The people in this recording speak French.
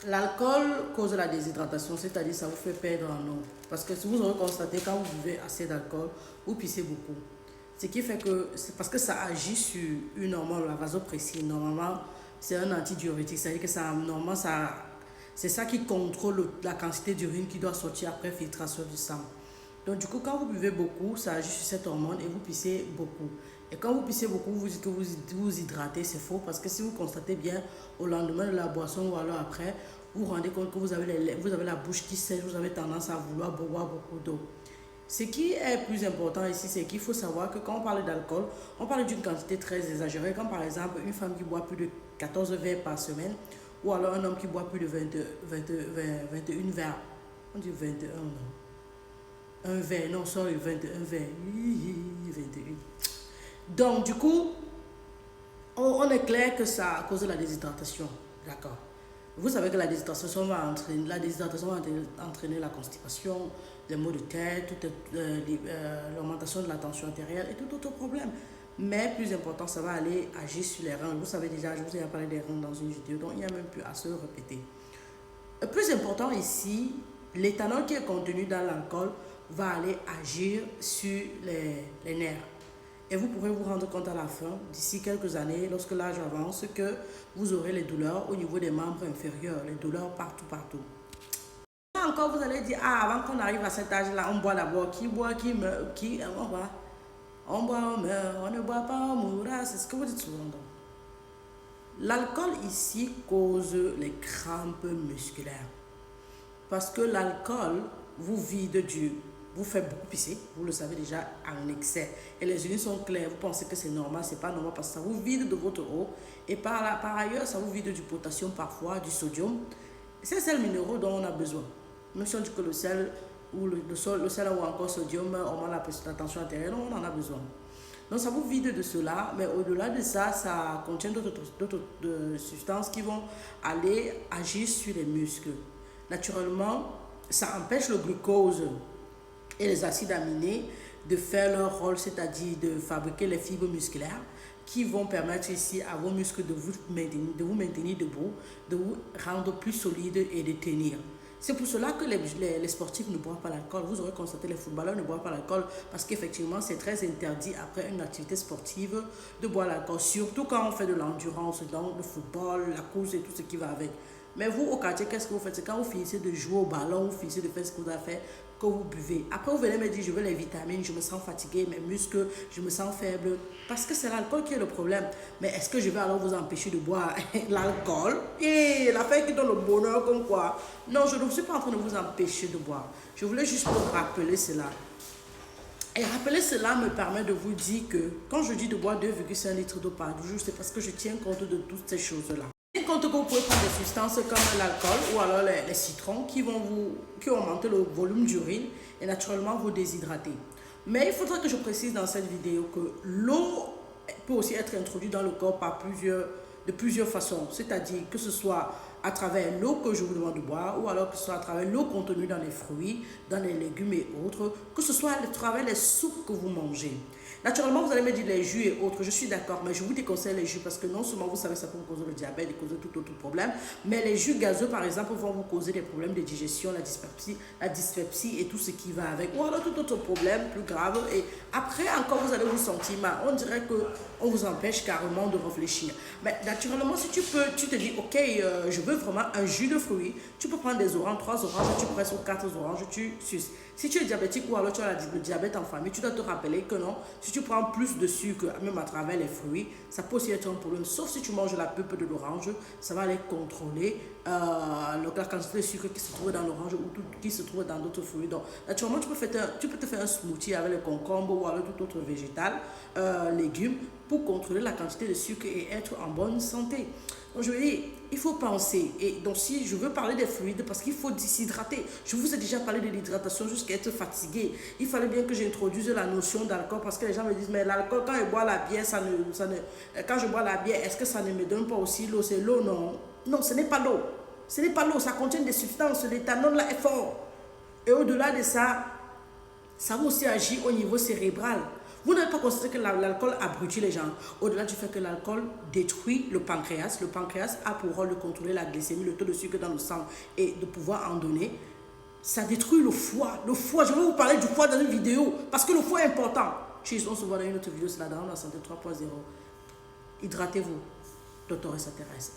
L'alcool cause la déshydratation, c'est-à-dire ça vous fait perdre en eau. Parce que si vous aurez constaté, quand vous buvez assez d'alcool, vous pissez beaucoup. Ce qui fait que, c'est parce que ça agit sur une hormone, la vasopressine. Normalement, c'est un antidiurétique, c'est-à-dire que ça, normalement, c'est ça qui contrôle la quantité d'urine qui doit sortir après filtration du sang. Donc du coup, quand vous buvez beaucoup, ça agit sur cette hormone et vous pissez beaucoup. Et quand vous pissez beaucoup, vous dites que vous hydratez, c'est faux parce que si vous constatez bien au lendemain de la boisson ou alors après, vous vous rendez compte que vous avez la bouche qui sèche, vous avez tendance à vouloir boire beaucoup d'eau. Ce qui est plus important ici, c'est qu'il faut savoir que quand on parle d'alcool, on parle d'une quantité très exagérée, comme par exemple une femme qui boit plus de 14 verres par semaine, ou alors un homme qui boit plus de 21 verres. On dit 21, non. Un verre, non, sorry, 21 verres. 21. Donc, du coup, on est clair que ça a causé la déshydratation. D'accord. Vous savez que la déshydratation va entraîner la constipation, les maux de tête, l'augmentation de la tension artérielle et tout autre problème. Mais plus important, ça va aller agir sur les reins. Vous savez déjà, je vous ai parlé des reins dans une vidéo, donc il n'y a même plus à se répéter. Le plus important ici, l'éthanol qui est contenu dans l'alcool va aller agir sur les nerfs. Et vous pourrez vous rendre compte à la fin, d'ici quelques années, lorsque l'âge avance, que vous aurez les douleurs au niveau des membres inférieurs, les douleurs partout. Là encore, vous allez dire, ah, avant qu'on arrive à cet âge-là, on boit d'abord. Qui boit, qui meurt, on boit. On boit, on meurt, on ne boit pas, on mourra. C'est ce que vous dites souvent. L'alcool ici cause les crampes musculaires. Parce que l'alcool vous vide vous fait beaucoup pisser, vous le savez déjà, en excès. Et les urines sont claires, vous pensez que c'est normal, c'est pas normal parce que ça vous vide de votre eau. Et par ailleurs, ça vous vide du potassium parfois, du sodium. C'est ces minéraux dont on a besoin. Même si on dit que le sel ou le sel ou encore sodium augmente la tension artérielle, on en a besoin. Donc ça vous vide de cela, mais au-delà de ça, ça contient d'autres substances qui vont aller agir sur les muscles. Naturellement, ça empêche le glucose et les acides aminés de faire leur rôle, c'est-à-dire de fabriquer les fibres musculaires qui vont permettre ici à vos muscles de vous maintenir debout, de vous rendre plus solide et de tenir. C'est pour cela que les sportifs ne boivent pas l'alcool. Vous aurez constaté, les footballeurs ne boivent pas l'alcool parce qu'effectivement, c'est très interdit après une activité sportive de boire l'alcool, surtout quand on fait de l'endurance, donc le football, la course et tout ce qui va avec. Mais vous, au quartier, qu'est-ce que vous faites? C'est quand vous finissez de jouer au ballon, vous finissez de faire ce que vous avez fait, que vous buvez. Après, vous venez me dire, je veux les vitamines, je me sens fatigué, mes muscles, je me sens faible. Parce que c'est l'alcool qui est le problème. Mais est-ce que je vais alors vous empêcher de boire l'alcool? Et l'affaire qui donne le bonheur comme quoi? Non, je ne suis pas en train de vous empêcher de boire. Je voulais juste vous rappeler cela. Et rappeler cela me permet de vous dire que quand je dis de boire 2,5 litres d'eau par jour, c'est parce que je tiens compte de toutes ces choses-là. Tenez compte que vous pouvez prendre des substances comme l'alcool ou alors les citrons qui augmentent le volume d'urine et naturellement vous déshydrater. Mais il faudra que je précise dans cette vidéo que l'eau peut aussi être introduite dans le corps de plusieurs façons. C'est-à-dire que ce soit à travers l'eau que je vous demande de boire ou alors que ce soit à travers l'eau contenue dans les fruits, dans les légumes et autres, que ce soit à travers les soupes que vous mangez. Naturellement, vous allez me dire les jus et autres, je suis d'accord, mais je vous déconseille les jus parce que non seulement vous savez ça peut vous causer le diabète et causer tout autre problème, mais les jus gazeux par exemple vont vous causer des problèmes de digestion, la dyspepsie et tout ce qui va avec, ou alors tout autre problème plus grave. Et après encore vous allez vous sentir mal, on dirait qu'on vous empêche carrément de réfléchir. Mais naturellement, si tu te dis ok, je veux vraiment un jus de fruits, tu peux prendre des oranges, 3 oranges, tu presses 4 oranges, tu suces. Si tu es diabétique ou alors tu as le diabète en famille, tu dois te rappeler que non, si tu prends plus de sucre, même à travers les fruits, ça peut aussi être un problème. Sauf si tu manges la pulpe de l'orange, ça va aller contrôler la quantité de sucre qui se trouve dans l'orange ou qui se trouve dans d'autres fruits. Donc, naturellement, tu peux te faire un smoothie avec le concombre ou avec tout autre végétal, légumes, pour contrôler la quantité de sucre et être en bonne santé. Donc je veux dire, il faut penser. Et donc si je veux parler des fluides, parce qu'il faut s'hydrater. Je vous ai déjà parlé de l'hydratation jusqu'à être fatigué. Il fallait bien que j'introduise la notion d'alcool parce que les gens me disent, mais l'alcool, quand je bois la bière, quand je bois la bière, est-ce que ça ne me donne pas aussi l'eau? C'est l'eau, non. Non, ce n'est pas l'eau. Ce n'est pas l'eau, ça contient des substances. L'éthanol là est fort. Et au-delà de ça, ça va aussi agir au niveau cérébral. Vous n'avez pas constaté que l'alcool abrutit les gens. Au-delà du fait que l'alcool détruit le pancréas a pour rôle de contrôler la glycémie, le taux de sucre dans le sang et de pouvoir en donner. Ça détruit le foie. Le foie, je vais vous parler du foie dans une vidéo parce que le foie est important. On se voit dans une autre vidéo, c'est la Dans la santé 3.0. Hydratez-vous. Docteur extraterrestre.